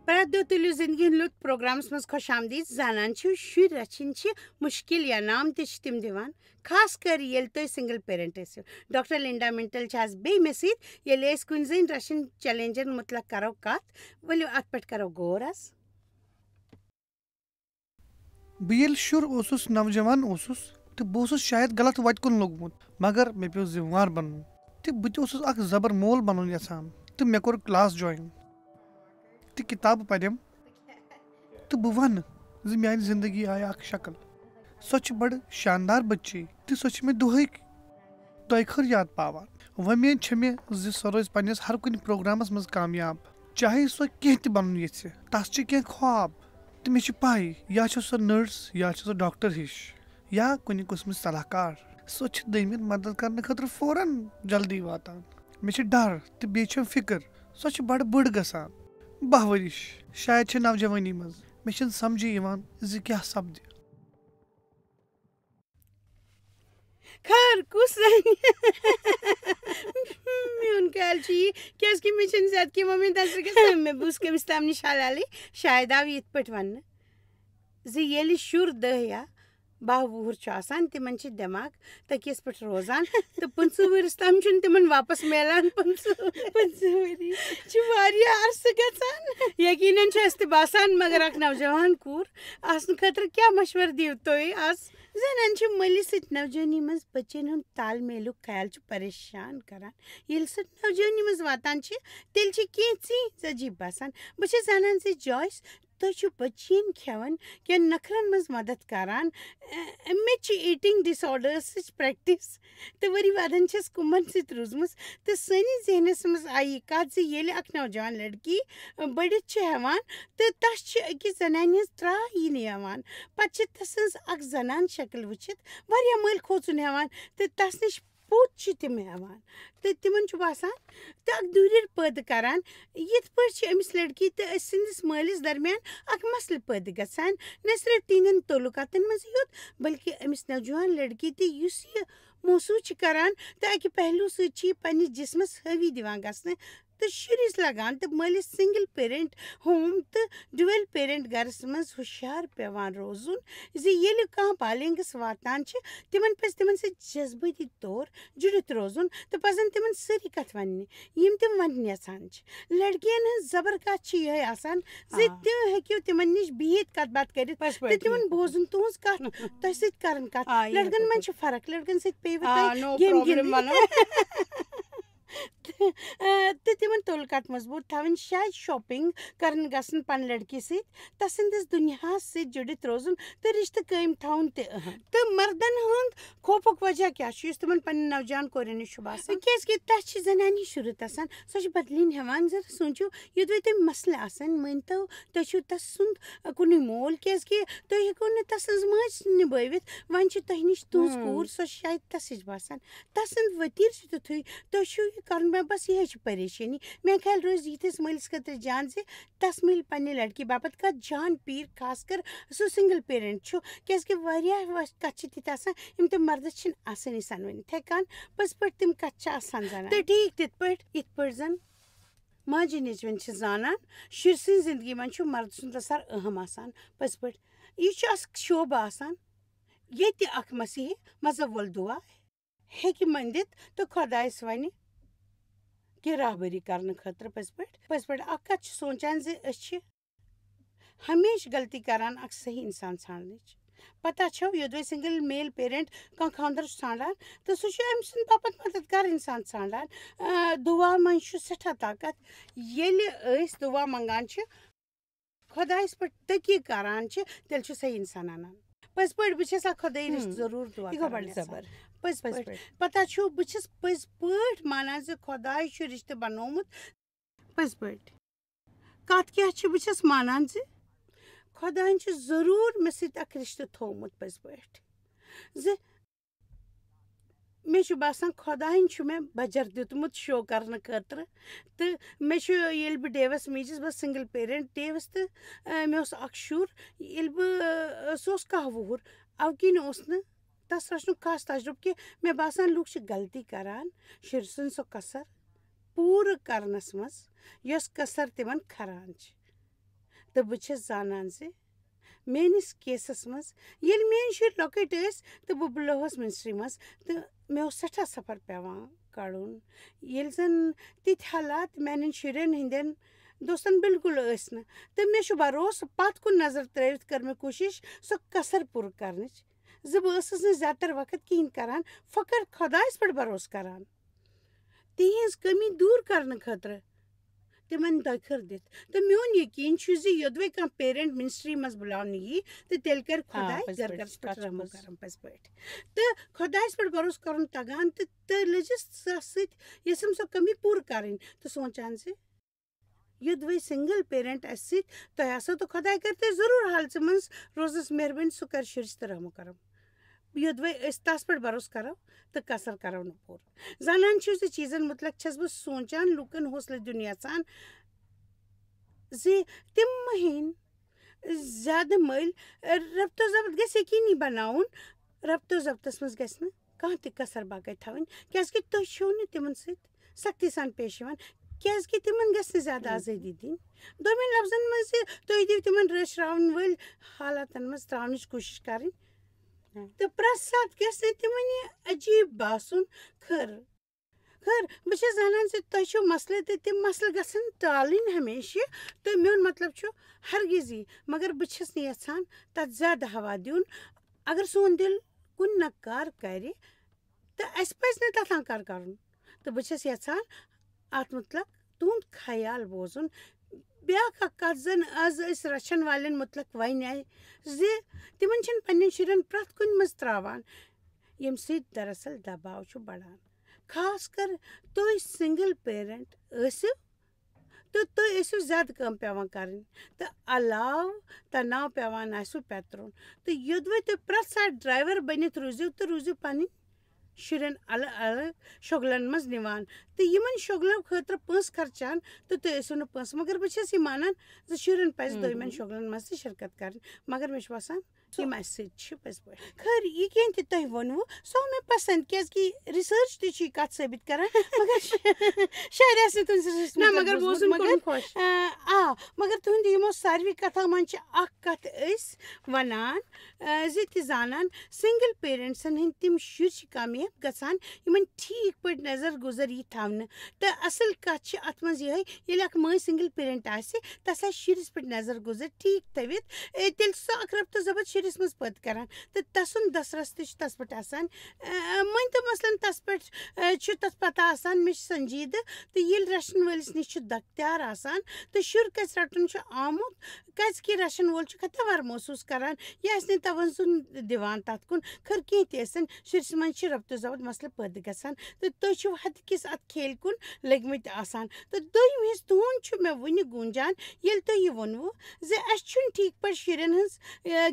پرٛٮ۪تھ دۄہ تُلِو زِندگی ہُنٛد لُطف پروگرامس منٛز خۄش آمدید زانان چھِو شُرۍ رچھِنۍ چھِ مُشکِل یا نام تہِ چھِ تِم دِوان خاص کر ییٚلہِ تُہۍ سنگل پیرنٹ ٲسِو ڈاکٹر لِنڈا مِنٹل چھِ آز بیٚیہِ مےٚ سۭتۍ ییٚلہِ أسۍ کُنہِ زٔنۍ رچھن چیلینجن مُتعلق کرو کتھ ؤلِو اتھ پٮ۪ٹھ کرو غور حظ بہٕ ییٚلہِ شُر اوسُس نوجوان اوسُس تہٕ بہٕ اوسُس شاید غلط وتہِ کُن لوٚگمُت مگر مےٚ پیوٚو ذِمہٕ وار بنُن تہٕ بہٕ تہِ اوسُس اکھ زبر مول بنُن یژھان تہٕ مےٚ کوٚر کلاس جویِن تہٕ کِتابہٕ پریم تہٕ بہٕ ونہٕ زِ میانہِ زندگی آیہِ اکھ شکل سۄ چھِ بڑٕ شاندار بچی تہٕ سۄ چھِ مےٚ دۄہے خٲر یاد پاوان وۄمید چھےٚ مےٚ زِ سۄ روزِ پننِس ہر کُنہِ پروگرامس منٛز کامیاب چاہے سۄ کینٛہہ تہِ بنُن یژھِ تس چھِ کینٛہہ خواب تہٕ مےٚ چھِ پاے یا چھِ سۄ نٔرس یا چھِ سۄ ڈاکٹر ہِش یا کُنہِ قٕسمٕچ صلاح کار سۄ چھِ دٔیمِس مدد کرنہٕ خٲطرٕ فوراً جلدی واتان مےٚ چھِ ڈر تہٕ بیٚیہِ چھم فکر سۄ چھِ بڑٕ بٔڑ گژھان 12 ؤرِش شاید چھِ نوجوٲنی منٛز مےٚ چھُنہٕ سمجھے یِوان زِ کیٛاہ سپدِ خٲر کُس میون خیال چھُ یی کیازِ کہِ مےٚ چھنہٕ زیادٕ کینٛہہ وۄمید تَتھ گژھان مےٚ بوٗز کٔمِس تام نِش حلالٕے شاید آو یِتھ پٲٹھۍ وننہٕ زِ ییٚلہِ شُر 10 یا 12 وُہُر چھُ آسان تِمن چھِ دٮ۪ماغ تٔکیَس پٮ۪ٹھ روزان تہٕ 15 ؤرِس تام چھُنہٕ تِمن واپس میلان 15 ؤری چھِ واریاہ عرصہٕ گژھان یقیٖنن چھُ اَسہِ تہِ باسان مگر اکھ نوجوان کوٗر آسنہٕ خٲطرٕ کیٛاہ مشورٕ دِیِو تُہۍ آز زنان چھِ مٲلِس سۭتۍ نوجوٲنی منٛز بچن ہُنٛد تال میلُک خیال چھُ پریشان کران ییٚلہِ سُہ نوجوٲنی منٛز واتان چھِ تیٚلہِ چھِ کینٛہہ ژیٖنٛژ عجیٖب باسان بہٕ چھَس زانان زِ جویس تُہۍ چھِو بچیَن کھٮ۪وان کینٛہہ نخرن منٛز مدد کران مےٚ چھِ ایٖٹنگ ڈِس آرڈٲرسٕچ پریکٹِس تہٕ ؤری وادن چھَس کُمبن سۭتۍ روٗزمٕژ تہٕ سٲنِس ذہنس منٛز آیہِ یہِ کتھ زِ ییٚلہِ اکھ نوجوان لڑکی بٔڑِتھ چھِ ہٮ۪وان تہٕ تس چھِ أکِس زنانہِ ہٕنٛز ترٛاے یِنہٕ یِوان پتہٕ چھِ تسٕنٛز اکھ زنان شکل وٕچھِتھ واریاہ مٔلۍ کھوژُن ہٮ۪وان تہٕ تس نِش پوٚت چھِ تِم ہٮ۪وان تہٕ تِمن چھُ باسان تہٕ اکھ دوٗریر پٲدٕ کران یِتھ پٲٹھۍ چھِ أمِس لڑکی تہٕ أسۍ سٕنٛدِس مٲلِس درمیان اکھ مسلہٕ پٲدٕ گژھان نہ صرف تِہنٛدٮ۪ن تعلقاتن منٛزٕے یوت بلکہِ أمِس نوجوان لڑکی تہِ یُس یہِ محسوٗس چھِ کران تہٕ اکہِ پہلوٗ سۭتۍ چھِ یہِ پننِس جسمس حٲوی دِوان گژھنہٕ تہٕ شُرِس لگان تہٕ مٲلِس سنگل پیرنٹ ہوم تہٕ ڈُویل پیرنٹ گرس منٛز ہُشیار پیوان روزُن زِ ییٚلہِ کانٛہہ بالینگس واتان چھِ تِمن پزِ تِمن سۭتۍ جذبٲتی طور جُڑِتھ روزُن تہٕ پزن تِمن سٲری کتھ وننہِ یِم تِم ونُن یژھان چھِ لڑکِین ہٕنٛز زبر کتھ چھِ یِہے آسان زِ تُہۍ ہیٚکِو تِمن نِش بِہِتھ کتھ باتھ کٔرِتھ تہٕ تِمن بوزُن تُہنٛز کتھ تۄہہِ سۭتۍ کرن کتھ لڑکن منٛز چھِ فرق لڑکن سۭتۍ پیٚیوٕ تۄہہِ گیم گِنٛدٕنۍ تہٕ تِمن تعلقات مضبوٗط تھاوٕنۍ شاید شاپِنگ کرن گژھُن پننہِ لڑکی سۭتۍ تسٕنٛدِس دُنیاہس سۭتۍ جُڑِتھ روزُن تہٕ رِشتہٕ قٲیِم تھاوُن تہِ اہم تہٕ مردن ہُنٛد خوفُک وجہ کیٛاہ چھُ یُس تِمن پننہِ نوجوان کورٮ۪ن نِش چھُ باسان کیازِ کہِ تس چھِ زنانہِ شروٗع آسان سۄ چھِ بدلٕنۍ ہٮ۪وان ذرا سوٗنٛچِو یوٚدوے تۄہہِ مسلہٕ آسن مٲنۍتو تُہۍ چھِو تس سُنٛد کُنُے مول کیازِ کہِ تُہۍ ہیٚکِو نہٕ تسٕنٛز مٲج نِبٲوِتھ وۄنۍ چھِ تۄہہِ نِش تُہنٛز کوٗر سۄ چھِ شاید تس ہِش باسان تسُنٛد ؤتیٖر چھُ تِتھُے تُہۍ چھِو یہِ کرُن مےٚ بس یِہے چھِ پریشٲنی میٛانہِ خیال روزِ یِتھِس مٲلِس خٲطرٕ جان زِ تس میلہِ پننہِ لڑکی باپتھ کانٛہہ جان پیٖر خاص کر سُہ سنگل پیرنٹ چھُ کیازِ کہِ واریاہ کتھٕ چھِ تِتھۍ آسان یِم تِم مردس چھِنہٕ آسٲنی سان ؤنِتھ ہٮ۪کان پٔزۍ پٲٹھۍ تِم کتھٕ چھِ آسان زانان تہٕ ٹھیٖک تِتھ پٲٹھۍ یِتھ پٲٹھۍ زن ماجہِ نیٚچوٮ۪ن چھِ زانان شُرۍ سٕنٛزِ زندگی منٛز چھُ مرد سُنٛد اثر اہم آسان پٔزۍ پٲٹھۍ یہِ چھُ اکھ شوبہٕ آسان ییٚتہِ اکھ مسیحی مذہب وول دُعا ہیٚکہِ منٛدِتھ تہٕ خۄدایس ونہِ کہِ راہبری کرنہٕ خٲطرٕ پٔزۍ پٲٹھۍ اکھ کتھ چھِ سونٛچان زِ أسۍ چھِ ہمیشہٕ غلطی کران اکھ صحیح انسان ژھانڈنٕچ پتہ چھو یوٚدوے سنگل میل پیرنٹ کانٛہہ خانٛدر چھُ ژھانڈان تہٕ سُہ چھُ أمۍ سٕنٛدِ باپتھ مددگار انسان ژھانڈان دُعا منٛز چھُ سٮ۪ٹھاہ طاقت ییٚلہِ أسۍ دُعا منٛگان چھِ خۄدایس پٮ۪ٹھ تٔکیہِ کران چھِ تیٚلہِ چھُ صحیح انسان انان پٔزۍ پٲٹھۍ بہٕ چھَس اکھ خۄدٲیی رِشتہٕ ضروٗر دُعا پٔزۍ پٲٹھۍ پتہ چھُو بہٕ چھَس پٔزۍ پٲٹھۍ مانان زِ خۄداے چھُ رِشتہٕ بنومُت پٔزۍ پٲٹھۍ کتھ کیٛاہ چھِ بہٕ چھَس مانان زِ خۄداین چھُ ضروٗر مےٚ سۭتۍ اکھ رِشتہٕ تھومُت پٔزۍ پٲٹھۍ زِ مےٚ چھُ باسان خۄداین چھُ مےٚ بجر دیُتمُت شو کرنہٕ خٲطرٕ تہٕ مےٚ چھُ ییٚلہِ بہٕ ڈیوس میٖجِس بہٕ سنگل پیرنٹ ڈیوس تہٕ مےٚ اوس اکھ شُر ییٚلہِ بہٕ سُہ اوس 10 وُہُر اَوٕ کِنۍ اوس نہٕ تس رچنُک خاص تجرُبہٕ کہِ مےٚ باسان لُکھ چھِ غلطی کران شُرۍ سٕنٛز سۄ کثر پوٗرٕ کرنس منٛز یۄس کثر تِمن کھران چھِ تہٕ بہٕ چھَس زانان زِ میٲنِس کیسَس منٛز ییٚلہِ میٲنۍ شُرۍ لۄکٕٹۍ ٲسۍ تہٕ بہٕ بُلٲوہَس مِنِسٹری منٛز تہٕ مےٚ اوس سٮ۪ٹھاہ سفر پٮ۪وان کَڑُن ییٚلہِ زَن تِتھۍ حالات میٛانٮ۪ن شُرٮ۪ن ہٕنٛدٮ۪ن دوستَن بِلکُل ٲسۍ نہٕ تہٕ مےٚ چھُ بروسہٕ پَتہٕ کُن نظر ترٛٲوِتھ کٔر مےٚ کوٗشِش سۄ کَثر پوٗرٕ کَرنٕچ زِ بہٕ ٲسٕس نہٕ زیادٕ تر وقت کِہیٖنۍ کَران فقط خۄدایَس پٮ۪ٹھ بروسہٕ کَران تِہِنٛز کٔمی دوٗر کَرنہٕ خٲطرٕ تِمن دۄکھٕر دِتھ تہٕ میون یقیٖن چھُ زِ یوٚدوے کانٛہہ پیرنٹ مِنِسٹری منٛز بُلاونہٕ یی تہٕ تیٚلہِ کَرِ خۄداے گَرٕ گَرَس پٮ۪ٹھ رحم کرم پٔزۍ پٲٹھۍ تہٕ خۄدایَس پٮ۪ٹھ بروسہٕ کَرُن تَگان تہٕ لٔجِس تَتھ سۭتۍ یژھم سۄ کٔمی پوٗرٕ کَرٕنۍ تہٕ سونٛچان زِ یوٚدوے سِنگل پیرنٹ اَسہِ سۭتۍ تۄہہِ آسو تہٕ خۄداے کَرِ تۄہہِ ضروٗر حالژٕ منٛز روزنَس مہربٲنی سُہ کَرِ شُرِس تہٕ رحم کرم یوٚدوے أسۍ تَس پٮ۪ٹھ بروسہٕ کَرو تہٕ کَثر کَرو نہٕ پوٗرٕ زانان چھِو زِ چیٖزن مُتعلق چھَس بہٕ سونٛچان لُکن حوصلہٕ دیُن یَژھان زِ تِم مہ ہیٚنۍ زیادٕ مٔلۍ ربطو ضبط گژھِ یقیٖنی بَناوُن ربطو ضبطس منٛز گژھِ نہٕ کانٛہہ تہِ کَثر باقٕے تھاوٕنۍ کیٛازِکہِ تُہۍ چھِو نہٕ تِمن سۭتۍ سختی سان پیش یِوان کیٛازِکہِ تِمن گژھِ نہٕ زیادٕ آزٲدی دِنۍ دوٚیمٮ۪ن لفظن منٛز زِ تُہۍ دِیِو تِمن رٲچھراوَن وٲلۍ حالاتن منٛز ترٛاونٕچ کوٗشِش کَرٕنۍ تہٕ پرٛٮ۪تھ ساتہٕ گژھِ نہٕ تِمن یہِ عجیٖب باسُن خٲر بہٕ چھَس زانان زِ تۄہہِ چھُو مسلہٕ تہٕ تِم مسلہٕ گژھن ٹالٕنۍ ہمیشہِ تہٕ میون مطلب چھُ ہرگِز یی مگر بہٕ چھَس نہٕ یَژھان تَتھ زیادٕ ہوا دیُن اگر سون دِل کُنہِ نَکار کَرِ تہٕ اَسہِ پَزِ نہٕ تَتھ اَنکار کَرُن تہٕ بہٕ چھَس یَژھان اَتھ مُتعلق تُہُنٛد خیال بوزُن بیٛاکھ اکھ کَتھ زَن آز أسۍ رَچھن والٮ۪ن مُتعلق وَنہِ زِ تِمن چھِنہٕ پنٛنٮ۪ن شُرٮ۪ن پرٛٮ۪تھ کُنہِ منٛز ترٛاوان ییٚمہِ سۭتۍ دراصل دباو چھُ بَڑان خاص کر تُہۍ سِنگل پیرنٹ ٲسِو تہٕ تُہۍ ٲسِو زیادٕ کٲم پٮ۪وان کَرٕنۍ تہٕ علاوٕ تناو پٮ۪وان آسِوٕ پٮ۪ترُن تہٕ یوٚدوے تُہۍ پرٛٮ۪تھ ساتہٕ ڈرٛایور بٔنِتھ روٗزِو تہٕ روٗزِو پنٕنۍ شُرٮ۪ن الگ الگ شۄگلن منٛز نِوان تہٕ یِمن شۄگلو خٲطرٕ پونٛسہٕ خرچان تہٕ تُہۍ ٲسِو نہٕ پونٛسہٕ مگر بہٕ چھَس یہِ مانان زِ شُرٮ۪ن پَزِ دوٚیمٮ۪ن شۄگلن منٛز تہِ شِرکت کَرٕنۍ مگر مےٚ چھُ باسان یِم اَسہِ سۭتۍ چھِ پٔزۍ پٲٹھۍ خٲر یہِ کینٛہہ تہِ تۄہہِ ووٚنوُ سُہ آو مےٚ پسنٛد کیٛازِکہِ رِسٲرٕچ تہِ چھِ یہِ کَتھ ثٲبِت کران مگر شاید آسہِ نہٕ مگر تُہٕنٛدِ یِمو ساروی کَتھو منٛز چھِ اکھ کَتھ أسۍ وَنان زِ تہِ زانان سِنگل پیرنٹسن ہٕنٛدۍ تِم شُرۍ چھِ کامیاب گژھان یِمن ٹھیٖک پٲٹھۍ نظر گُزر یی تھاونہٕ تہٕ اَصٕل کَتھ چھِ اَتھ منٛز یِہے ییٚلہِ اکھ مٲج سِنگل پیرنٹ آسہِ تَس آسہِ شُرِس پٮ۪ٹھ نظر گُزر ٹھیٖک تھٲوِتھ تیٚلہِ چھُ سُہ اکھ ربطو ضبط شُرِس منٛز پٲدٕ کران تہٕ تسُنٛد دسرس تہِ چھُ تَس پٮ۪ٹھ آسان مٲنۍتو مثلاً تَس پٮ۪ٹھ چھُ تَتھ پتہ آسان مےٚ چھُ سنجیٖدٕ تہٕ ییٚلہِ رچھن وٲلِس نِش چھُ دختیار آسان تہٕ شُر کَتہِ رَٹُن چھُ آمُت کیٛازِکہِ رچھن وول چھُ خطوار محسوٗس کران یہِ آسہِ نہٕ توازُن دِوان تَتھ کُن خٲر کینٛہہ تہِ ٲسِن شُرِس منٛز چھِ ربطو ضبط مسلہٕ پٲدٕ گژھان تہٕ تُہۍ چھِو حدٕ کِس اَتھ کھیلہِ کُن لٔگمٕتۍ آسان تہٕ دوٚیِم حِصہٕ تُہُنٛد چھُ مےٚ وُنہِ گوٗنجان ییٚلہِ تُہۍ یہِ ووٚنوُ زِ اَسہِ چھُنہٕ ٹھیٖک پٲٹھۍ شُرٮ۪ن ہٕنٛز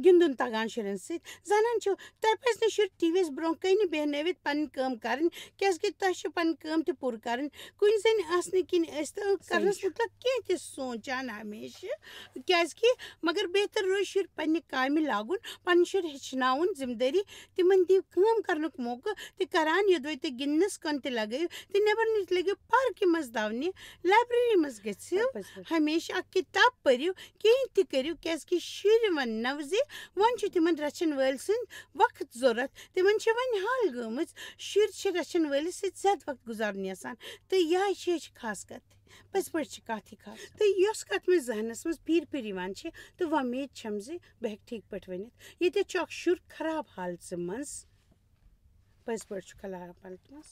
گِنٛدُن تَگان شُرٮ۪ن سۭتۍ زانان چھِو تۄہہِ پَزِ نہٕ شُرۍ ٹی وی یَس برونٛہہ کَنہِ بیٚہنٲوِتھ پَنٕنۍ کٲم کَرٕنۍ کیٛازِکہِ تۄہہِ چھُ پَنٕنۍ کٲم تہِ پوٗرٕ کَرٕنۍ کُنہِ زٔنۍ آسنہٕ کِنۍ ٲسۍ تہٕ کَرنَس مطلب کینٛہہ تہِ سونٛچان ہمیشہٕ کیٛازِکہِ مگر بہتر روزِ شُرۍ پنٛنہِ کامہِ لاگُن پَنٕنۍ شُرۍ ہیٚچھناوُن ذِمہٕ دٲری تِمن دِیِو کٲم کَرنُک موقعہٕ تہِ کَران یوٚدوے تُہۍ گِنٛدنَس کُن تہِ لگٲیِو تہٕ نٮ۪بر نیٖرِتھ لٔگِو پارکہِ منٛز دَونہِ لایبرٔری منٛز گٔژھِو ہمیشہِ اکھ کِتاب پٔرِو کینٛہہ تہِ کٔرِو کیٛازِکہِ شُرۍ وَننو زِ وۄنۍ چھُ تِمن رچھن وٲلۍ سٕنٛدۍ وقت ضوٚرتھ تِمن چھِ وۄنۍ حال گٔمٕژ شُرۍ چھِ رچھن وٲلِس سۭتۍ زیادٕ وقت گُزارُن یَژھان تہٕ یِہے چھِ خاص کَتھ پٔزۍ پٲٹھۍ چھِ کَتھ یہِ خاص تہٕ یۄس کَتھ مےٚ ذہنَس منٛز پھیٖرِ پھیٖرِ یِوان چھِ تہٕ وۄمید چھَم زِ بہٕ ہٮ۪کہٕ ٹھیٖک پٲٹھۍ ؤنِتھ ییٚتٮ۪تھ چھُ اکھ شُر خراب حالژٕ منٛز پٔزۍ پٲٹھۍ چھُ خراب حالتہِ منٛز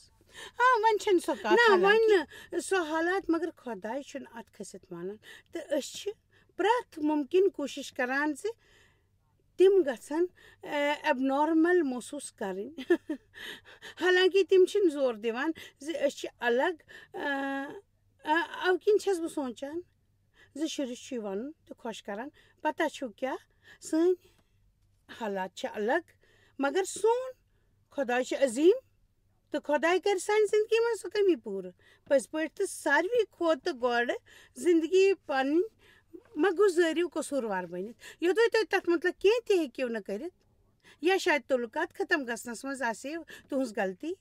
وۄنۍ چھَنہٕ سۄ کَتھ وۄنۍ نہٕ سۄ حالات مگر خۄداے چھُنہٕ اَتھ کھٔسِتھ مانان تہٕ أسۍ چھِ پرٛٮ۪تھ مُمکِن کوٗشِش کران زِ تِم گژھن ایب نارمل محسوٗس کَرٕنۍ حالانکہِ تِم چھِنہٕ زور دِوان زِ أسۍ چھِ الگ اَوٕ کِنۍ چھَس بہٕ سونٛچان زِ شُرِس چھُ یہِ وَنُن تہٕ خۄش کَران پَتہ چھُو کیٛاہ سٲنۍ حالات چھِ الگ مگر سون خۄداے چھُ عظیٖم تہٕ خۄداے کَرِ سانہِ زِندگی منٛز سۄ کٔمی پوٗرٕ پٔزۍ پٲٹھۍ تہٕ ساروی کھۄتہٕ گۄڈٕ زِندگی پَنٕنۍ مہ گُزٲرِو قصوٗروار بٔنِتھ یوٚدوے تُہۍ تَتھ مطلب کینٛہہ تہِ ہیٚکِو نہٕ کٔرِتھ یا شاید تعلقات ختم گژھنَس منٛز آسہِ تُہٕنٛز غلطی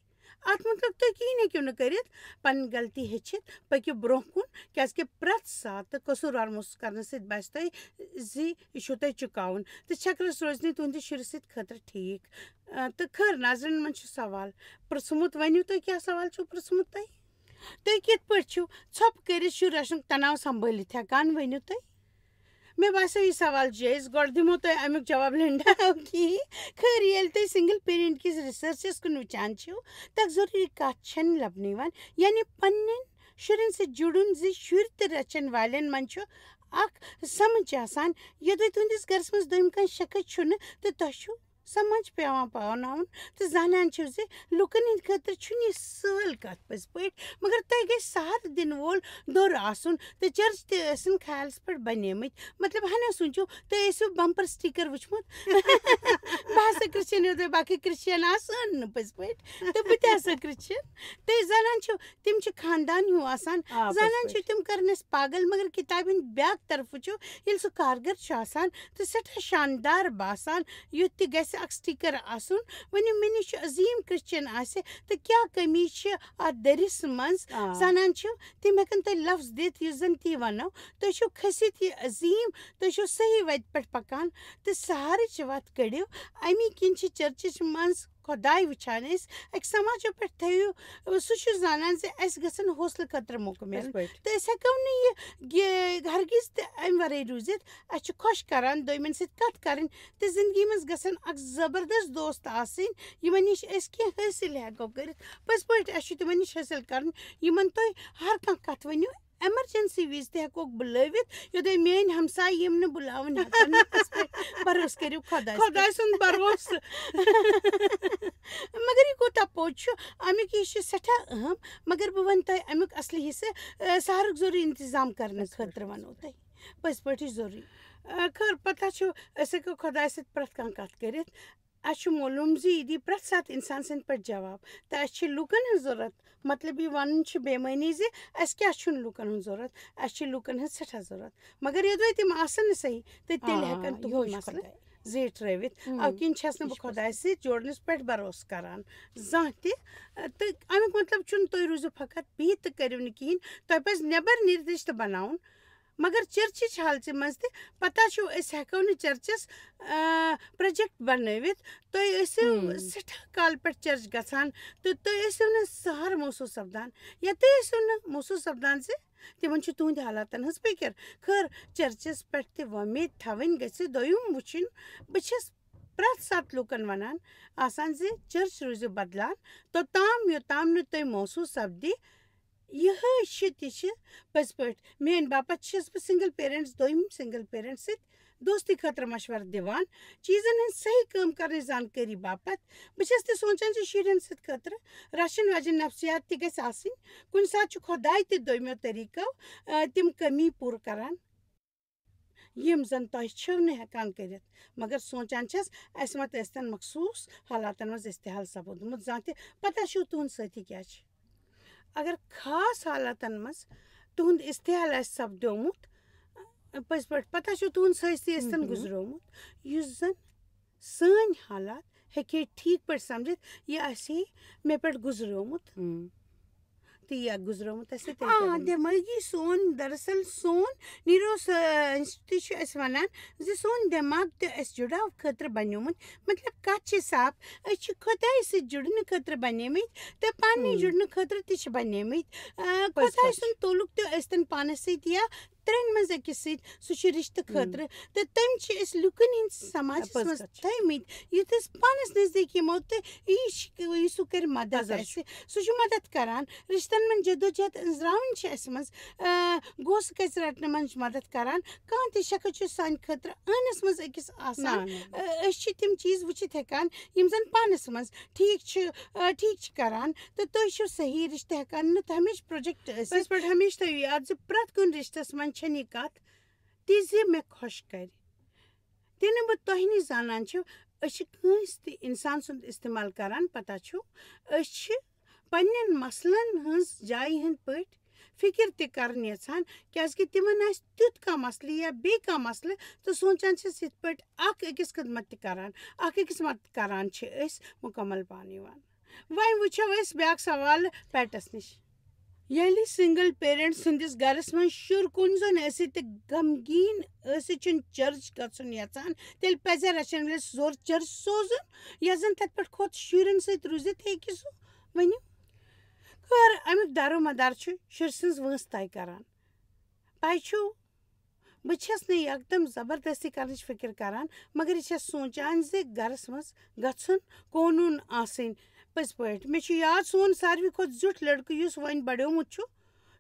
ات مطلب تُہۍ کِہیٖنۍ ہیٚکِو نہٕ کٔرِتھ پَنٕنۍ غلطی ہیٚچھِتھ پٔکِو برٛونٛہہ کُن کیٛازِکہِ پرٛٮ۪تھ ساتہٕ قصوٗروار محسوٗس کَرنہٕ سۭتۍ باسہِ تۄہہِ زِ یہِ چھُو تۄہہِ چُکاوُن تہٕ چھکرَس روزِ نہٕ تُہٕنٛدِس شُرِس سۭتۍ خٲطرٕ ٹھیٖک تہٕ خٲر نظرَن منٛز چھُ سوال پرٛژھمُت ؤنِو تُہۍ کیٛاہ سوال چھُو پرٛژھمُت تۄہہِ تُہۍ کِتھ پٲٹھۍ چھِو ژھۄپہٕ کٔرِتھ شُر رچھنُک تناو سنٛبھٲلِتھ ہٮ۪کان ؤنِو تُہۍ مےٚ باسیو یہِ سوال جٲیِز گۄڈٕ دِمو تۄہہِ اَمیُک جواب لِنڈا کِہیٖنۍ خٲر ییٚلہِ تُہۍ سِنٛگٕل پیرنٛٹ کِس رِسٔرچَس کُن وٕچھان چھِو تَتھ ضروٗری کَتھ چھَنہٕ لَبنہٕ یِوان یعنی پنٛنٮ۪ن شُرٮ۪ن سۭتۍ جُڑُن زِ شُرۍ تہٕ رچھَن والٮ۪ن منٛز چھُ اکھ سمجھ آسان یوٚتام تُہٕنٛدِس گَرَس منٛز دوٚیِم کانٛہہ شخص چھُنہٕ تہٕ تۄہہِ چھُو سمجھ پٮ۪وان پاوناوُن تہٕ زانان چھِو زِ لُکَن ہِنٛدِ خٲطرٕ چھُنہٕ یہِ سہل کَتھ پٔزۍ پٲٹھۍ مگر تۄہہِ گژھِ سہارٕ دِنہٕ وول دوٚر آسُن تہٕ چرچ تہِ ٲسِن خیالَس پٮ۪ٹھ بَنیمٕتۍ مطلب ہنا سوٗنٛچِو تُہۍ ٲسِو بمپر سٹیکر وٕچھمُت بہٕ ہسا کرٛسچن یوٚتام باقٕے کرٛسچن آسان نہٕ پٔزۍ پٲٹھۍ تہٕ بہٕ تہِ ہسا کرٛسچن تُہۍ زانان چھِو تِم چھِ خاندان ہیوٗ آسان زانان چھِو تِم کرن أسۍ پاگل مگر کِتابہِ ہٕنٛدِ بیٛاکھ طرفہٕ چھُ ییٚلہِ سُہ کارگر چھُ آسان تہٕ سٮ۪ٹھاہ شاندار باسان یُتھ تہِ گژھِ اکھ سٹیکر آسُن وۄنۍ مےٚ نِش چھُ عظیٖم کرٛسچن آسہِ تہٕ کیٛاہ کٔمی چھِ اتھ دٔرِس منٛز زانان چھِو تِم ہٮ۪کن تۄہہِ لفظ دِتھ یُس زن تی وَنو تُہۍ چھِو کھٔسِتھ یہِ عظیٖم تُہۍ چھِو صحیح وَتہِ پٮ۪ٹھ پکان تہٕ سہارٕچ وَتھ کٔڑِو اَمی کِنۍ چھِ چرچِچ منٛز خۄداے وٕچھان أسۍ اَکہِ سماجو پٮ۪ٹھ تھٲیِو سُہ چھُ زانان زِ اَسہِ گژھن حوصلہٕ خٲطرٕ موقعہٕ مِلُن تہٕ أسۍ ہٮ۪کو نہٕ یہِ ہرگِز تہِ اَمہِ وَرٲے روٗزِتھ اَسہِ چھُ خۄش کَران دوٚیمٮ۪ن سۭتۍ کَتھ کَرٕنۍ تہٕ زِندگی منٛز گژھن اکھ زبردست دوست آسٕنۍ یِمن نِش أسۍ کینٛہہ حٲصِل ہٮ۪کو کٔرِتھ پٔزۍ پٲٹھۍ اَسہِ چھُ تِمن نِش حٲصِل کَرُن یِمن تُہۍ ہر کانٛہہ کَتھ ؤنِو ایمرجنسی وِزِ تہِ ہٮ۪کوکھ بُلٲوِتھ یوٚتام میٲنۍ ہمساے یِم نہٕ بُلاوٕنۍ ہٮ۪کن بروسہٕ کٔرِو خۄداے سُنٛد بروسہٕ مگر یہِ کوٗتاہ پوٚز چھُ اَمیُک یہِ چھُ سٮ۪ٹھاہ اہم مگر بہٕ وَنہٕ تۄہہِ اَمیُک اَصلی حِصہٕ سہارُک ضروٗری اِنتظام کرنہٕ خٲطرٕ وَنو تۄہہِ پٔزۍ پٲٹھۍ ضروٗری خٲر پتہ چھُ أسۍ ہٮ۪کو خۄداے سۭتۍ پرٛٮ۪تھ کانٛہہ کَتھ کٔرِتھ اَسہِ چھُ معلوٗم زِ یہِ دی پرٛٮ۪تھ ساتہٕ اِنسان سٕنٛدِ پٲٹھۍ جواب تہٕ اَسہِ چھِ لُکَن ہٕنٛز ضوٚرَتھ مطلب یہِ وَنُن چھُ بے معنی زِ اَسہِ کیٛاہ چھُنہٕ لُکَن ہُنٛد ضوٚرَتھ اَسہِ چھِ لُکَن ہٕنٛز سٮ۪ٹھاہ ضوٚرَتھ مگر یوٚدوے تِم آسَن نہٕ صحیح تہٕ تیٚلہِ ہٮ۪کَن تُہُنٛد مَسلہٕ زیٖٹھرٲوِتھ اَمہِ کِنۍ چھَس نہٕ بہٕ خۄداے سۭتۍ جوڑنَس پٮ۪ٹھ بروسہٕ کَران زانٛہہ تہِ تہٕ اَمیُک مطلب چھُنہٕ تُہۍ روٗزِو فقط بِہِتھ تہٕ کٔرِو نہٕ کِہیٖنۍ تۄہہِ پَزِ نٮ۪بر نیٖرِتھ رِشتہٕ بَناوُن مگر چرچِچ حالژِ منٛز تہِ پتہ چھُو أسۍ ہٮ۪کو نہٕ چرچَس پروجیکٹ بنٲوِتھ تُہۍ ٲسِو سٮ۪ٹھاہ کالہٕ پٮ۪ٹھ چرچ گژھان تہٕ تُہۍ ٲسِو نہٕ سہارٕ محسوٗس سپدان یا تُہۍ ٲسِو نہٕ محسوٗس سپدان زِ تِمن چھِ تُہنٛدِ حالاتن ہٕنٛز فِکر خٲر چرچَس پٮ۪ٹھ تہِ وۄمید تھاوٕنۍ گژھِ دوٚیِم وٕچھُن بہٕ چھَس پرٛٮ۪تھ ساتہٕ لُکن وَنان آسان زِ چرچ روٗزِو بدلان توٚتام یوٚتام نہٕ تُہۍ محسوٗس سپدِ یِہے چھِ تہِ چھِ پٔزۍ پٲٹھۍ میٲنۍ باپتھ چھَس بہٕ سِنگل پیرنٹس دوٚیِم سِنگل پیرنٹ سۭتۍ دوستی خٲطرٕ مشوَرٕ دِوان چیٖزن ہٕنٛز صحیح کٲم کرنٕچ زانکٲری باپتھ بہٕ چھَس تہِ سونٛچان زِ شُرٮ۪ن سٕنٛدِ خٲطرٕ رچھن وچھن نفسِیات تہِ گژھِ آسٕنۍ کُنہِ ساتہٕ چھُ خۄداے تہِ دوٚیمو طٔریٖقو تِم کٔمی پوٗرٕ کران یِم زن تۄہہِ چھِو نہٕ ہٮ۪کان کٔرِتھ مگر سونٛچان چھَس اَسہِ مہ تہِ ٲسۍتن مخصوٗص حالاتن منٛز استحال سپُدمُت زانٛہہ تہِ پتہ چھُو تُہُنٛد سٲتھی کیٛاہ چھِ اگر خاص حالاتن منٛز تُہُنٛد استحال آسہِ سپدیومُت پٔزۍ پٲٹھۍ پتہ چھُو تُہُنٛد سٲتھی ٲسۍتن گُزریومُت یُس زن سٲنۍ حالات ہیٚکہِ ہے ٹھیٖک پٲٹھۍ سمجھِتھ یہِ آسہِ ہے مےٚ پٮ۪ٹھ گُزریومُت تہٕ یہِ گُزریومُت آسہِ دٮ۪مٲغی سون دراصل سون نیٖرو ساینس تہِ چھُ اَسہِ وَنان زِ سون دٮ۪ماغ تہِ اَسہِ جُڑاو خٲطرٕ بنیومُت مطلب کَتھ چھِ صاف أسۍ چھِ خۄداے سۭتۍ جُڑنہٕ خٲطرٕ بنیمٕتۍ تہٕ پانہٕ جُڑنہٕ خٲطرٕ تہِ چھِ بنیمٕتۍ خۄداے سُنٛد تعلُق تہِ ٲسۍتن پانس سۭتۍ یا ترٛٮ۪ن منٛز أکِس سۭتۍ سُہ چھُ رِشتہٕ خٲطرٕ تہٕ تِم چھِ أسۍ لُکن ہٕنٛدۍ سماجس منٛز تھٲیمٕتۍ یُتھ أسۍ پانس نزدیٖک یِمو تہٕ یہِ سُہ کَرِ مدد اَسہِ سُہ چھُ مدد کران رِشتن منٛز جدوجہد أنٛزراوٕنۍ چھِ اَسہِ منٛز گوسہٕ کَژِ رَٹنہٕ منٛز چھِ مدد کران کانٛہہ تہِ شخص چھُ سانہِ خٲطرٕ ٲنَس منٛز أکِس آسان أسۍ چھِ تِم چیٖز وٕچھِتھ ہٮ۪کان یِم زن پانس منٛز ٹھیٖک چھِ کران تہٕ تُہۍ چھِو صحیح رِشتہٕ ہٮ۪کان نہٕ ہمیشہٕ پروجیکٹ ٲسِتھ یِتھ پٲٹھۍ ہمیشہٕ تھٲیِو یاد زِ پرٛٮ۪تھ کُنہِ رِشتس منٛز چھَنہٕ یہِ کَتھ تہِ زِ مےٚ خۄش کَرِ تہِ نہٕ بہٕ تۄہہِ نِش زانان چھِو أسۍ چھِ کٲنٛسہِ تہِ اِنسان سُنٛد اِستعمال کران پتہ چھُو أسۍ چھِ پنٕنٮ۪ن مسلن ہٕنٛز جایہِ ہٕنٛدۍ پٲٹھۍ فِکر تہِ کرٕنۍ یژھان کیٛازِکہِ تِمن آسہِ تیُتھ کانٛہہ مسلہٕ یا بیٚیہِ کانٛہہ مسلہٕ تہٕ سونٛچان چھِس یِتھ پٲٹھۍ اکھ أکِس خدمت تہِ کران اکھ أکِس مدد کران چھِ أسۍ مُکمل پانہٕ یِوان وۄنۍ وٕچھو أسۍ بیٛاکھ سوال پیٹس نِش ییٚلہِ سِنگل پیرنٹ سٕنٛدِس گرس منٛز شُر کُنہِ زوٚن ٲسِتھ تہِ غمگیٖن ٲسِتھ چھُنہٕ چرچ گژھُن یژھان تیٚلہِ پزِ رچھن وٲلِس زور چرچ سوزُن یتھ زن تتہِ پٮ۪ٹھ کھوٚت شُرٮ۪ن سۭتۍ روٗزِتھ ہیٚکہِ سُہ ؤنِو خٲر امیُک دارو مدار چھُ شُرۍ سٕنٛز وٲنٛس طے کران پاے چھُو بہٕ چھَس نہٕ یکدم زبردستی کرنٕچ فِکر کران مگر یہِ چھَس سونٛچان زِ گرس منٛز گژھُن قونوٗن آسٕنۍ پٔزۍ پٲٹھۍ مےٚ چھُ یاد سون ساروی کھۄتہٕ زیُٹھ لڑکہٕ یُس وۄنۍ بڑیومُت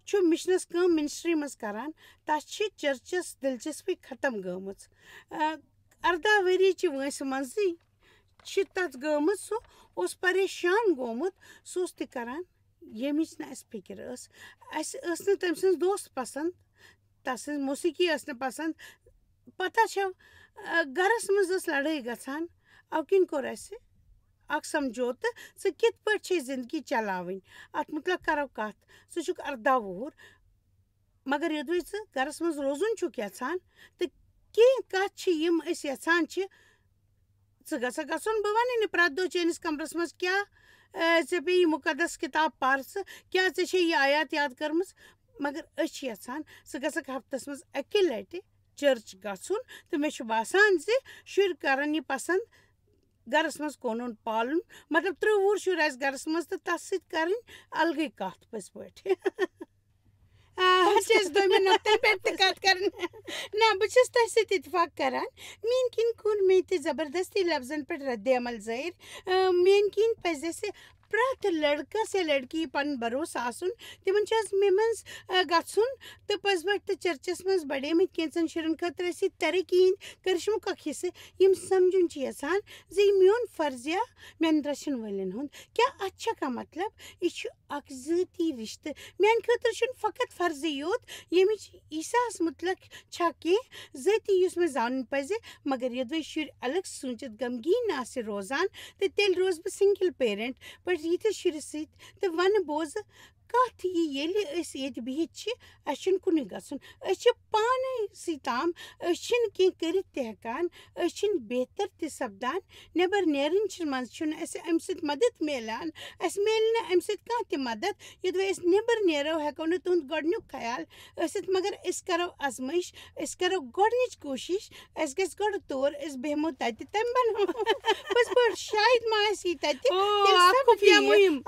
چھُ مِشنس کٲم منسٹری منٛز کران تتھ چھِ چرچس دلچسپی ختم گٔمٕژ 18 ؤرِیچہِ وٲنٛسہِ منٛزٕے چھِ تتھ گٔمٕژ سُہ اوس پریشان گوٚمُت سُہ اوس تہِ کران ییٚمِچ نہٕ اَسہِ فِکر ٲس اَسہِ ٲس نہٕ تٔمۍ سٕنٛز دوست پسنٛد تسٕنٛز موسیٖقی ٲس نہٕ پسنٛد پتہ چھو گرس منٛز ٲس لڑٲے گژھان اَوٕ کِنۍ کوٚر اَسہِ اکھ سمجھوتہٕ ژٕ کِتھ پٲٹھۍ چھے زندگی چلاوٕنۍ اتھ مُتعلق کرو کتھ ژٕ چھُکھ 18 وُہُر مگر یوٚدوے ژٕ گرس منٛز روزُن چھُکھ یژھان تہٕ کینٛہہ کتھ چھِ یِم أسۍ یژھان چھِ ژٕ گژھکھ گژھُن بہٕ ونٕے نہٕ پرٛٮ۪تھ دۄہ چٲنِس کمرس منٛز کیٛاہ ژےٚ پیٚیہِ یہِ مُقدس کِتاب پر ژٕ کیٛاہ ژےٚ چھے یہِ آیات یاد کٔرمٕژ مگر أسۍ چھِ یژھان ژٕ گژھکھ ہفتس منٛز اکہِ لٹہِ چرچ گژھُن تہٕ مےٚ چھُ باسان زِ شُرۍ کرن یہِ پسنٛد گرس منٛز قونوٗن پالُن مطلب 30 وُہُر شُر آسہِ گرس منٛز تہٕ تتھ سۭتۍ کرٕنۍ الگٕے کتھ پٔزۍ پٲٹھۍ دوٚیمہِ نۄقطن پٮ۪ٹھ تہِ کتھ کرٕنۍ نہ بہٕ چھَس تۄہہِ سۭتۍ اتفاق کران میٛٲنۍ کِنۍ کوٚر مےٚ تہِ زبردستی لفظن پٮ۪ٹھ رد عمل ظٲہر میٛٲنۍ کِنۍ پزِ اَسہِ پرٛٮ۪تھ لڑکس یا لڑکی یہِ پنُن بروسہٕ آسُن تِمن چھُ اَسہِ مےٚ منٛز گژھُن تہٕ پٔزۍ پٲٹھۍ تہٕ چرچس منٛز بڑیمٕتۍ کینٛژن شُرٮ۪ن خٲطرٕ ٲسۍ یہِ ترقی ہٕنٛدۍ کرشمُک اکھ حصہٕ یِم سمجھُن چھِ یژھان زِ یہِ میون فرضیہ میانٮ۪ن رچھن وٲلٮ۪ن ہُنٛد کیٛاہ اتھ چھا کانٛہہ مطلب یہِ چھُ اکھ ذٲتی رشتہٕ میانہِ خٲطرٕ چھُنہٕ فقط فرضٕے یوت ییٚمِچ عیٖساہس مُتعلق چھا کینٛہہ ذٲتی یُس مےٚ زانُن پزِ مگر یوٚدوے شُرۍ الگ سوٗنٛچِتھ غمگیٖن آسہِ روزان تہٕ تیٚلہِ روزٕ بہٕ سِنگل پیرنٹ پٲٹھۍ یِتھِس شُرِس سۭتۍ تہٕ ونہٕ بوزٕ کتھ یہِ ییٚلہِ أسۍ ییٚتہِ بِہِتھ چھِ اَسہِ چھُنہٕ کُنُے گژھُن أسۍ چھِ پانے سٕے تام أسۍ چھِنہٕ کینٛہہ کٔرِتھ تہِ ہٮ۪کان أسۍ چھِنہٕ بہتر تہِ سپدان نٮ۪بر نیرٕنۍ منٛز چھُنہٕ اَسہِ امہِ سۭتۍ مدد میلان اَسہِ میلہِ نہٕ امہِ سۭتۍ کانٛہہ تہِ مدد یوٚدوے أسۍ نٮ۪بر نیرو ہٮ۪کو نہٕ تُہُنٛد گۄڈنیُک خیال ٲسِتھ مگر أسۍ کرو ازمٲیش أسۍ کرو گۄڈنِچ کوٗشش اَسہِ گژھِ گۄڈٕ طور أسۍ بیٚہمو تتہِ تمہِ بناوو پٔزۍ پٲٹھۍ شاید ما آسہِ یہِ تتہِ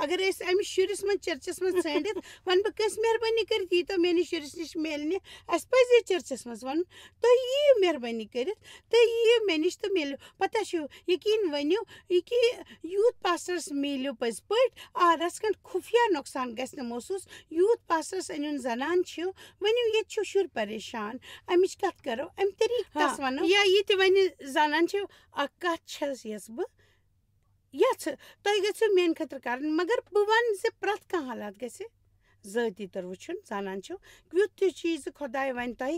اگر أسۍ أمِس شُرِس منٛز چرچس منٛز ژھٲنڈِتھ ونہٕ بہٕ کٲنٛسہِ مہربٲنی کٔرِتھ ییٖتو میٲنِس شُرِس نِش میلنہِ اَسہِ پزِ یہِ چرچس منٛز ونُن تُہۍ یِیِو مہربٲنی کٔرِتھ تُہۍ یِیِو مےٚ نِش تہٕ میلِو پتہ چھُو یقیٖن ؤنِو یہِ کہِ یوٗتھ پاسٹرس میلِو پٔزۍ پٲٹھۍ رژھ کھنٛڈ خُفیہ نۄقصان گژھِ نہٕ محسوٗس یوٗتھ پاسٹرس أنِوُن زنان چھِ ؤنِو ییٚتہِ چھُ شُر پریشان امِچ کتھ کرو امہِ طریٖقہٕ تس ونو یا یہِ تہِ وَنہِ زانان چھِ اکھ کتھ چھَس یۄس بہٕ یژھٕ تۄہہِ گژھِو میانہِ خٲطرٕ کرٕنۍ مگر بہٕ ونہٕ زِ پرٛٮ۪تھ کانٛہہ حالات گژھِ ذٲتی طور وٕچھُن زانان چھِو یُتھ تہِ چیٖز خۄداے وَنہِ تۄہہِ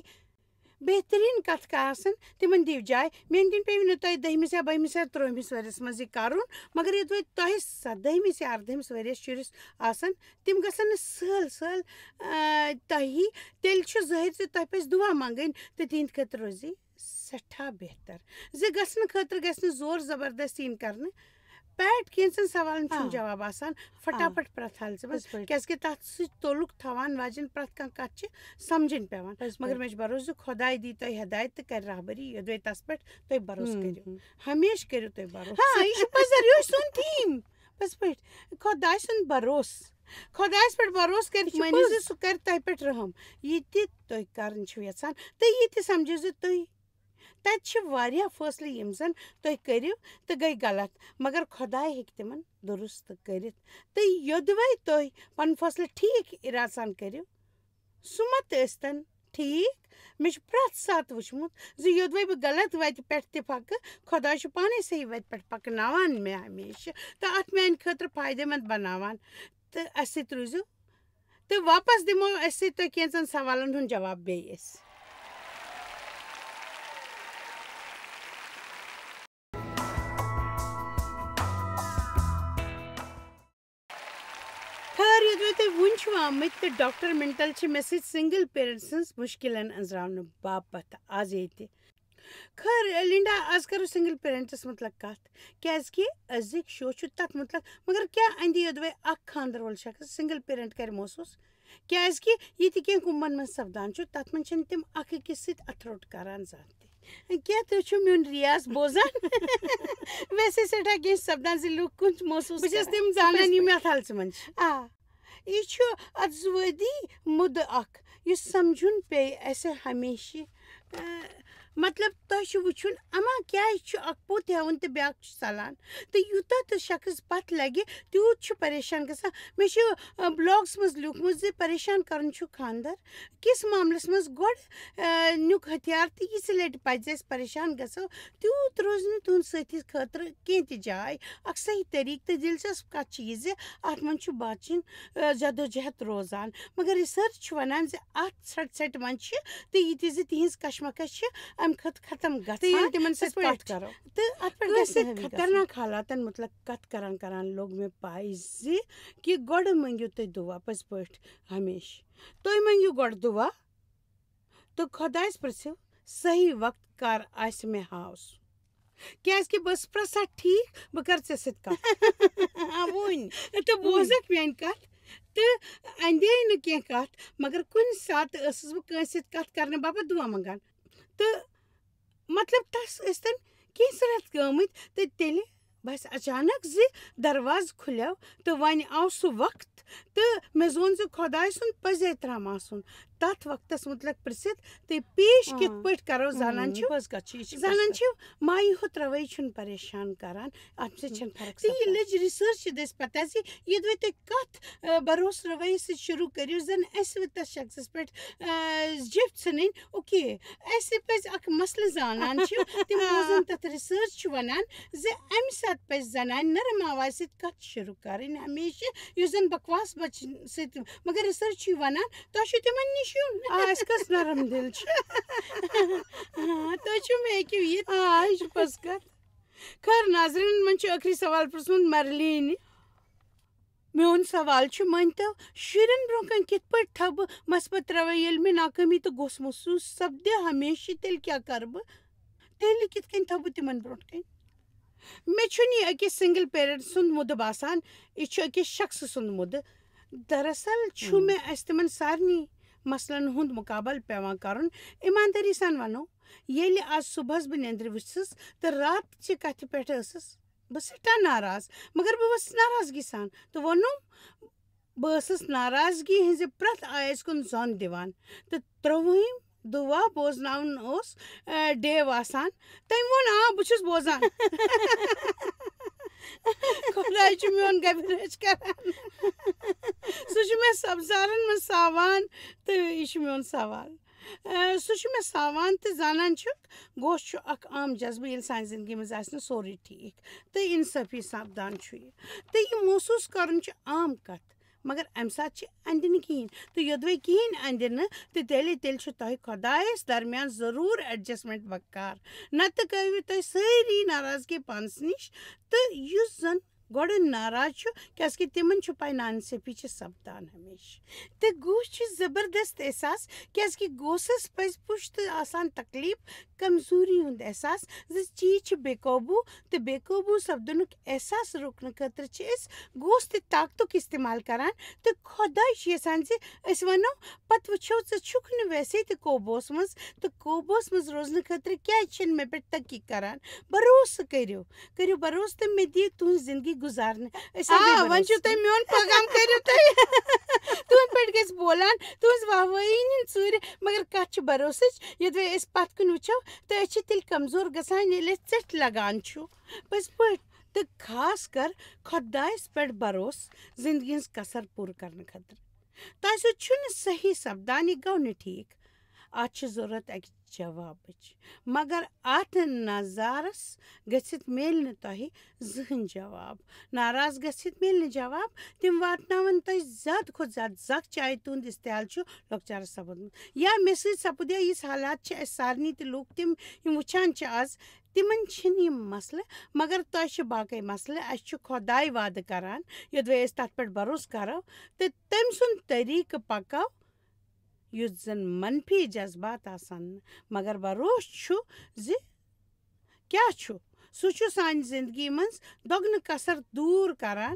بہتریٖن کتھ آسان تِمن دِیِو جاے میٲنۍ کِنۍ پیٚیِو نہٕ تۄہہِ 10مِس یا 12مِس یا 13مِس ؤرِیَس منٛز یہِ کرُن مگر یوٚدوے تۄہہِ 17مِس یا 18مِس ؤرِیَس شُرِس آسان تِم گژھن نہٕ سہل سہل تۄہہِ تیٚلہِ چھُ ظٲہِر زِ تۄہہِ پزِ دُعا منٛگٕنۍ تہٕ تِہنٛدِ خٲطرٕ روزِ سٮ۪ٹھاہ بہتر زِ گژھنہٕ خٲطرٕ گژھِ نہٕ زور زبردستی یِن کرنہٕ پیٹ کینٛژن سوالن چھُنہٕ جواب آسان فٹافٹ پرٛٮ۪تھ حالژٕ منٛز کیٛازِ کہِ تتھ سۭتۍ تعلُق تھاوان واجٮ۪ن پرٛٮ۪تھ کانٛہہ کتھ چھِ سمجھٕنۍ پیٚوان مگر مےٚ چھُ بروسہٕ خۄداے دی تۄہہِ ہدایت تہٕ کرِ رہبری یوٚدوے تس پٮ۪ٹھ تُہۍ بروسہٕ کٔرِو ہمیشہٕ کٔرِو تُہۍ بروسہٕ یہِ چھُ یہِ چھُ سون تھیٖم پٔزۍ پٲٹھۍ خۄداے سُنٛد بروسہٕ خۄدایس پٮ۪ٹھ بروسہٕ کٔرِتھ مٲنِو زِ سُہ کرِ تۄہہِ پٮ۪ٹھ رحم یہِ تہِ تُہۍ کرٕنۍ چھِو یژھان تہٕ یہِ تہِ سمجھِو زِ تُہۍ تتہِ چھِ واریاہ فٲصلہٕ یِم زن تُہۍ کٔرِو تہٕ گٔے غلط مگر خۄداے ہیٚکہِ تِمن درست کٔرِتھ تہٕ یوٚدوے تُہۍ پنُن فٲصلہٕ ٹھیٖک ارادٕ سان کٔرِو سُہ ما تہِ ٲسۍتن ٹھیٖک مےٚ چھُ پرٛٮ۪تھ ساتہٕ وٕچھمُت زِ یوٚدوے بہٕ غلط وتہِ پٮ۪ٹھ تہِ پکہٕ خۄداے چھُ پانے صحیح وتہِ پٮ۪ٹھ پکناوان مےٚ ہمیشہٕ تہٕ اتھ میانہِ خٲطرٕ فٲیدٕ منٛد بناوان تہٕ اسہِ سۭتۍ روٗزِو تہٕ واپس دِمو أسۍ سۭتۍ تۄہہِ کینٛژن سوالن ہُنٛد جواب بیٚیہِ أسۍ یوٚدوے تُہۍ وُنہِ چھِو آمٕتۍ تہٕ ڈاکٹر مِنٹل چھِ مےٚ سۭتۍ سِنگل پیرنٹ سٕنٛز مُشکِلن أنٛزراونہٕ باپتھ آز ییٚتہِ خیر لنڈا آز کرو سنگل پیرنٹس متعلق کت کیازکہ أزِکۍ شو چھُ تتھ متعلق مگر کیٛاہ اندِ یوٚدوے اکھ خاندر وول شخص سنگل پیرنٹ کرِ محسوٗس کیازکہ یہ تہِ کینٛہہ کُمبن منٛز سپدان چھُ تتھ منٛز چھِنہٕ تِم اکھ أکِس سۭتۍ اتھٕ روٚٹ کران زانٛہہ تہِ کیٛاہ تُہۍ چھِو میون ریاض بوزان ویسے سٮ۪ٹھاہ کینٛہہ سپدان زِ لُکھ کُن محسوٗس بہٕ چھَس تِم زانان یِم یتھ حالژٕ منٛز چھِ آ یہ چھُ اتزوٲدی مُدٕ اکھ یُس سمجھُن پیٚیہِ اسہِ ہمیشہِ مطلب تۄہہِ چھُ وٕچھُن اما کیازِ چھُ اکھ پوٚت ہٮ۪وان تہٕ بیٛاکھ چھُ ژلان تہٕ یوٗتاہ تہٕ شخص پتھ لگہِ تیوٗت چھُ پریشان گژھان مےٚ چھُ بلاگس منٛز لیوٗکھمُت زِ پریشان کرُن چھُ خاندر کِس معاملس منٛز گۄڈٕ نیُک ہتھیار تہٕ یِژِ لٹہِ پزِ اسہِ پریشان گژھو تیوٗت روزِ نہٕ تُہنٛد سٲتھی خٲطرٕ کینٛہہ تہِ جاے اکھ صحیح طٔریٖقہٕ تہٕ دلچسپ کتھ چھِ یہِ زِ اتھ منٛز چھُ باتچیٖن جدوجہد روزان مگر رِسرچ چھُ ونان زِ اتھ ژھٹہِ منٛز چھِ تہٕ یہِ تہِ زِ تِہنٛز کشمکش چھِ امہِ کھۄتہٕ ختم گژھان تِمن سۭتۍ کتھ کرو تہٕ اتھ پٮ۪ٹھ خطرناک حالاتن متعلق کتھ کران لوٚگ مےٚ پاے زِ کہِ گۄڈٕ مٔنگِو تُہۍ دُعا پٔزۍ پٲٹھۍ ہمیشہِ تُہۍ مٔنگِو گۄڈٕ دُعا تہٕ خۄدایس پرژھِو صحیح وقت کر آسہِ مےٚ ہاو سُہ کیازکہِ بہٕ ٲسٕس پرٛژھان ٹھیٖک بہٕ کرٕ ژےٚ سۭتۍ کتھ وُنۍ تہٕ بوزکھ میٲنۍ کتھ تہٕ اندے نہٕ کینٛہہ کتھ مگر کُنہِ ساتہٕ ٲسٕس بہٕ کٲنٛسہِ سۭتۍ کتھ کرنہٕ باپتھ دُعا منگان تہٕ مطلب تس ٲسۍتن کینٛژھ رٮ۪تھ گٔمٕتۍ تہٕ تیٚلہِ باسہِ اچانک زِ دروازٕ کھُلیو تہٕ وۄنۍ آو سُہ وقت تہٕ مےٚ زون زِ خۄداے سُنٛد پزی احترام آسُن تتھ وقتس متعلق پرژھِتھ تہٕ پیش کِتھ پٲٹھۍ کرو زانان چھِو مایہِ ہُت رویہِ چھُنہٕ پریشان کران اتھ سۭتۍ چھنہٕ فرق تہٕ یہِ لٔج رِسرچ دٔسۍ پتہ زِ یوٚدوے تُہۍ کتھ بروسہٕ رویہِ سۭتۍ شروٗع کٔرِو زن اسہِ تتھ شخصس پٮ۪ٹھ جِپھ ژھٕنٕنۍ اوکے اسہِ پزِ اکھ مسلہٕ زانان چھِو تِم بوزن تتھ رِسرچ چھُ ونان زِ امہِ ساتہٕ پزِ زنانہِ نرم آوازِ سۭتۍ کتھ شروٗع کرٕنۍ ہمیشہِ یُس زن بکواس بچن سۭتۍ مگر رِسرچ چھُ ونان تۄہہِ چھُو تِمن نِش اسہِ کس نرم دل چھُ تُہۍ چھِو مےٚ ہیٚکِو یہِ یہِ چھِ پوٚز کتھ خٲر ناظریٖنن منٛز چھُ ٲخری سوال پرٛژھمُت مرلیٖنہِ میون سوال چھُ مٲنۍتو شُرٮ۪ن برونٛہہ کنہِ کِتھ پٲٹھۍ تھاوٕ بہٕ مثبت رویہِ ییٚلہِ مےٚ ناکٲمی تہٕ غوسہٕ محسوٗس سپدِ ہمیشہِ تیٚلہِ کیٛاہ کرٕ بہٕ تیٚلہِ کِتھ کٔنۍ تھاوٕ بہٕ تِمن برونٛٹھ کنہِ مےٚ چھُنہٕ یہِ أکِس سنگل پیرنٹ سُنٛد مُدٕ باسان یہِ چھُ أکِس شخصہٕ سُنٛد مُدٕ دراصل چھُ مےٚ اسہِ تِمن سارنٕے مسلن ہُنٛد مُقابل پیٚوان کرُن ایٖماندٲری سان ونو ییٚلہِ آز صُبحس بہٕ نیٚندرِ ؤژھٕس تہٕ راتچہِ کتھِ پٮ۪ٹھ ٲسٕس بہٕ سٮ۪ٹھاہ ناراض مگر بہٕ ؤژھٕس ناراضگی سان تہٕ ووٚنُم بہٕ ٲسٕس ناراضگی ہٕنٛزِ پرٛٮ۪تھ آیژ کُن زۄن دِوان تہٕ 3 دُعا بوزناوُن اوس ڈیو آسان تٔمۍ ووٚن بہٕ چھُس بوزان خۄداے چھُ میون گبرٲچ کران سُہ چھُ مےٚ سبزارن منٛز ساوان تہٕ یہِ چھُ میون سوال سُہ چھُ مےٚ ساوان تہٕ زانان چھُکھ غوسہٕ چھُ اکھ عام جذبہٕ ییٚلہِ سانہِ زندگی منٛز آسہِ نہٕ سورُے ٹھیٖک تہٕ انصٲفی سپدان چھُ یہِ تہٕ یہِ محسوٗس کرُن چھُ عام کتھ مگر امہِ ساتہٕ چھِ اندِ نہٕ کِہیٖنۍ تہٕ یوٚدوے کِہیٖنۍ اندِ نہٕ تہٕ تیٚلہِ چھُ تۄہہِ خۄدایس درمیان ضروٗر ایڈجسٹمنٹ بکار نتہٕ گٔیوٕ تُہۍ سٲری ناراضگی پانس نِش تہٕ یُس زن گۄڈٕ ناراض چھُ کیازکہِ تِمن چھُ پاے ناانصٲفی چھِ سپدان ہمیشہِ تہٕ غوسہٕ چھُ زبردست احساس کیازکہِ غوسس پزِ پُش تہٕ آسان تکلیف کمزوری ہُنٛد احساس زِ چیٖز چھِ بے قوبوٗ تہٕ بے قوبوٗ سپدنُک احساس روکنہٕ خٲطرٕ چھِ أسۍ غوسہٕ تہٕ طاقتُک استعمال کران تہٕ خۄداے چھُ یژھان زِ أسۍ ونو پتہٕ وٕچھو ژٕ چھُکھ نہٕ ویسے تہِ قوبوٗہس منٛز تہٕ قوبوٗہس منٛز روزنہٕ خٲطرٕ کیازِ چھِنہٕ مےٚ پٮ۪ٹھ تقی کران بروسہٕ کٔرِو بروسہٕ تہٕ مےٚ دِیِو تُہنٛز زندگی گُزارنہٕ وۄنۍ چھُو تُہۍ میون پیغام کٔرِو تُہۍ تُہنٛدِ پٲٹھۍ گژھِ بولان تُہنٛز واہوٲیی نِنۍ ژوٗرِ مگر کتھ چھِ بروسٕچ یوٚدوے أسۍ پتھ کُن وٕچھو تہٕ أسۍ چھِ تیٚلہِ کمزور گژھان ییٚلہِ أسۍ ژٔٹھۍ لگان چھُ پٔزۍ پٲٹھۍ تہٕ خاص کر خۄدایس پٮ۪ٹھ بروسہٕ زندگی ہٕنٛز کثر پوٗرٕ کرنہٕ خٲطرٕ تۄہہِ سۭتۍ چھُنہٕ صحیح سپدان یہِ گوٚو نہٕ ٹھیٖک اتھ چھِ ضروٗرت اکہِ جوابٕچ مگر اتھ نظارس گٔژھِتھ میلہِ نہٕ تۄہہِ زٕہٕنۍ جواب ناراض گٔژھِتھ میلہِ نہٕ جواب تِم واتناون تۄہہِ زیادٕ کھۄتہٕ زیادٕ زکھ چاہے تُہنٛد استعال چھُ لۄکچارس سپُدمُت یا مےٚ سۭتۍ سپُد یا یِژھ حالات چھِ اسہِ سارنٕے تہِ لُکھ تِم یِم وٕچھان چھِ آز تِمن چھِنہٕ یِم مسلہٕ مگر تۄہہِ چھِ باقٕے مسلہٕ اسہِ چھُ خۄداے وعدٕ کران یوٚدوے أسۍ تتھ پٮ۪ٹھ بروسہٕ کرو تہٕ تٔمۍ سُنٛد طٔریٖقہٕ پکو یُس زن منفی جذبات آسان مگر بھروس چھُ زِ کیٛاہ چھُ سُہ چھُ سانہِ زندگی منٛز دۄگنہٕ کثر دوٗر کران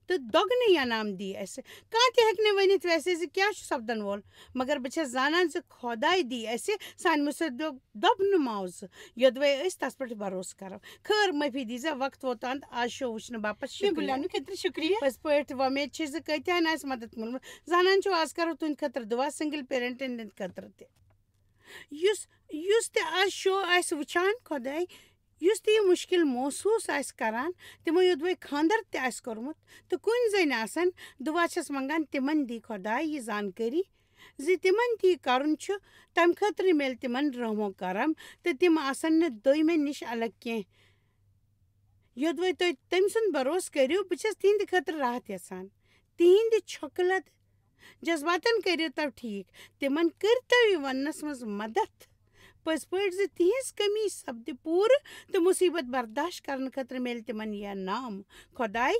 تہٕ دۄگنہٕ انعام دی اَسہِ کانٛہہ تہِ ہیٚکہِ نہٕ ؤنِتھ ویسے زِ کیٛاہ چھُ سپدن وول مگر بہٕ چھَس زانان زِ خۄداے دی اَسہِ سانہِ مُصدِق دۄبنہٕ معاوضہٕ یوٚدوے أسۍ تَتھ پٮ۪ٹھ بھروسہٕ کرو خٲر معٲفی دیٖزا وقت ووتان آز شو وٕچھنہٕ باپتھ بُلاونہٕ خٲطرٕ شُکریہ. پٔزۍ پٲٹھۍ وۄمید چھِ زِ کۭتیٛاہن آسہِ مدد میوٗلمُت زانان چھُو آز کرو تُہنٛدِ خٲطرٕ دُعا سنگل پیرنٹن ہٕنٛدِ خٲطرٕ تہِ یُس تہِ آز شو آسہِ وٕچھان خۄداے یُس تہِ یہِ مُشکِل محسوٗس آسہِ کران تِمو یوٚدوے خانٛدر تہِ آسہِ کوٚرمُت تہٕ کُنہِ زٔنۍ آسن دُعا چھَس منٛگان تِمن دی خۄداے یہِ زانکٲری زِ تِمن تہِ یہِ کرُن چھُ تمہِ خٲطرٕ میلہِ تِمن رحمو کرم تہٕ تِم آسن نہٕ دوٚیمہِ نِش الگ کینٛہہ یوٚدوے تُہۍ تٔمۍ سُنٛد بھروسہٕ کٔرِو بہٕ چھَس تِہنٛدِ خٲطرٕ راحت یژھان تِہنٛدِ چھۄکہٕ جذباتن کٔرِو تو ٹھیٖک تِمن کٔرۍتو یہِ وننس منٛز مدد پٔزۍ پٲٹھۍ زِ تِہنٛز کٔمی سپدِ پوٗرٕ تہٕ مُصیبت برداشت کرنہٕ خٲطرٕ میلہِ تِمن یہِ انعام خۄداے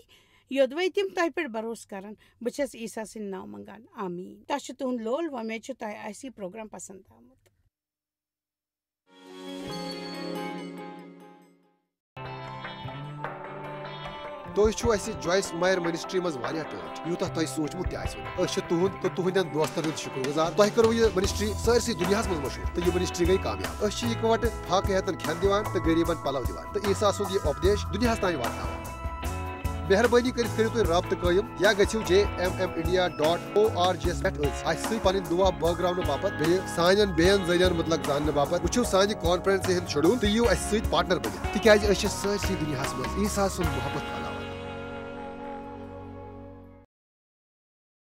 یوٚدوے تِم تۄہہِ پٮ۪ٹھ بھروسہٕ کرن بہٕ چھَس عیٖسا سٕنٛدِ ناوٕ منٛگان آمیٖن تۄہہِ چھُ تُہُنٛد لول وۄمید چھُ تۄہہِ آسہِ یہِ پروگرام پسنٛد آمُت. تُہۍ چھِو اَسہِ جویس مایر منسٹری منٛز واریاہ ٹٲٹھۍ یوٗتاہ تۄہہِ سوٗنٛچمُت تہِ آسِوٕ أسۍ چھِ تُہُنٛد تہٕ تُہنٛدٮ۪ن دوستن ہُنٛد شُکر گُزار تۄہہِ کٔرٕو یہِ منسٹری سٲرسٕے دُنیاہس منٛز مشہوٗر تہٕ یہِ منسٹری گٔے کامیاب أسۍ چھِ اِکوٹہٕ فاقہٕ ہیٚتن کھٮ۪ن دِوان تہٕ غریٖبن پلو دِوان تہٕ عیٖسا سُنٛد یہِ اُپدیش دُنیاہس تانۍ واتناوان مہربٲنی کٔرِتھ کٔرِو تُہۍ رٲبطہٕ قٲیِم یا گٔژھِو JMMindia.org یَس پٮ۪ٹھ اَسہِ سۭتۍ پنٕنۍ دُعا بٲگراونہٕ باپتھ بیٚیہِ سانٮ۪ن بیٚین ذٔریعن مُتعلق زاننہٕ باپتھ وٕچھِو سانہِ کانفرنسہِ ہُنٛد شیڈوٗل تہٕ یِیِو اَسہِ سۭتۍ پارٹنر بٔنِتھ تِکیازِ أسۍ چھِ سٲرسٕے دُنیاہس منٛز عیٖسا سُنٛد محبت